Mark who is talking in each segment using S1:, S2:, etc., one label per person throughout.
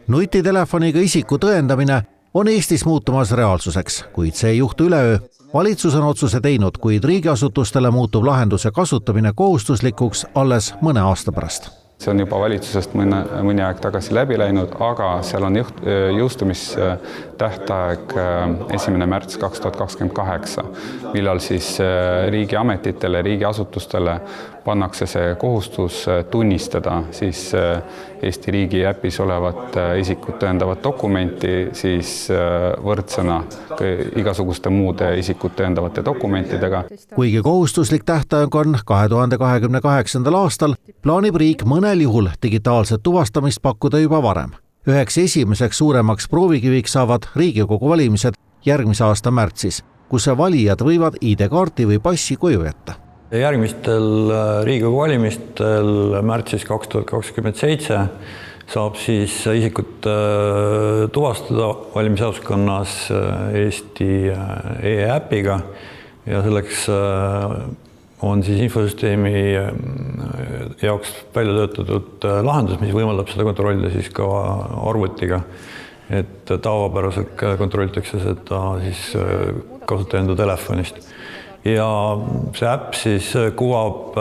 S1: Nutitelefoniga isiku tõendamine on Eestis muutumas reaalsuseks, kuid see ei juhtu üleöö. Valitsus on otsuse teinud, kuid riigiasutustele muutub lahenduse kasutamine kohustuslikuks alles mõne aasta pärast.
S2: See on juba valitsusest mõni aeg tagasi läbi läinud, aga seal on jõustumistähtaeg 1. märts 2028, millal siis riigiametitele, riigiasutustele pannakse see kohustus tunnistada siis Eesti riigi äpis olevat isikut tõendavat dokumenti siis võrdsena igasuguste muude isikut tõendavate dokumentidega.
S1: Kuigi kohustuslik tähtaeg on 2028. aastal, plaanib riik mõnel juhul digitaalset tuvastamist pakkuda juba varem. Üheks esimeseks suuremaks proovikiviks saavad Riigikogu valimised järgmise aasta märtsis, kus valijad võivad ID-kaarti või passi koju jätta.
S3: Järgmistel Riigikogu valimistel märtsis 2027 saab siis isikut tuvastada valimisjaoskonnas Eesti e-äpiga ja selleks on siis infosüsteemi jaoks välja töötatud lahendus, mis võimaldab seda kontrollida siis ka arvutiga. Et tavapäraselt kontrollitakse seda siis kasutaja enda telefonist. Ja see äpp siis kuvab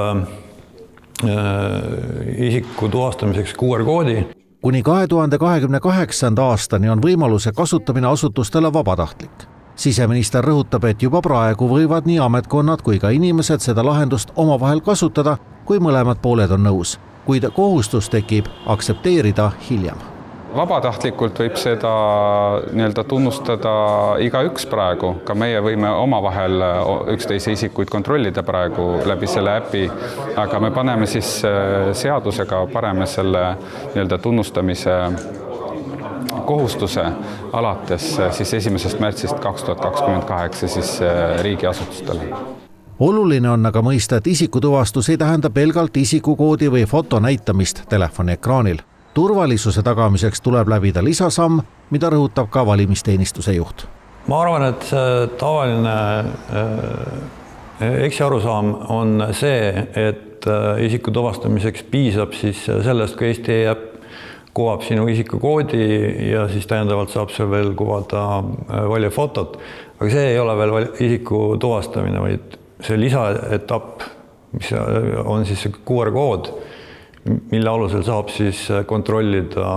S3: isiku tuvastamiseks QR-koodi.
S1: Kuni 2028. aastani on võimaluse kasutamine asutustele vabatahtlik. Siseminister rõhutab, et juba praegu võivad nii ametkonnad kui ka inimesed seda lahendust omavahel kasutada, kui mõlemad pooled on nõus, kuid kohustus tekib aktsepteerida hiljem.
S2: Vabatahtlikult võib seda tunnustada igaüks praegu, ka meie võime omavahel üksteise isikuid kontrollida praegu läbi selle äpi, aga me paneme siis seadusega selle tunnustamise kohustuse alates siis 1. märtsist 2028 siis riigiasutustele.
S1: Oluline on aga mõista, et isikutuvastus ei tähenda pelgalt isikukoodi või foto näitamist telefoni ekraanil. Turvalisuse tagamiseks tuleb läbida lisasamm, mida rõhutab ka valimisteenistuse juht.
S3: Ma arvan, et tavaline eksiarusaam on see, et isiku tuvastamiseks piisab siis sellest, kui Eesti e-äpp kuvab sinu isikukoodi ja siis täiendavalt saab seal veel kuvada valija fotot. Aga see ei ole veel isiku tuvastamine, vaid see lisaetapp, mis on siis QR-kood, mille alusel saab siis kontrollida,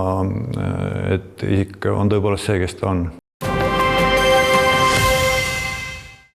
S3: et isik on tõepoolest see, kes ta on.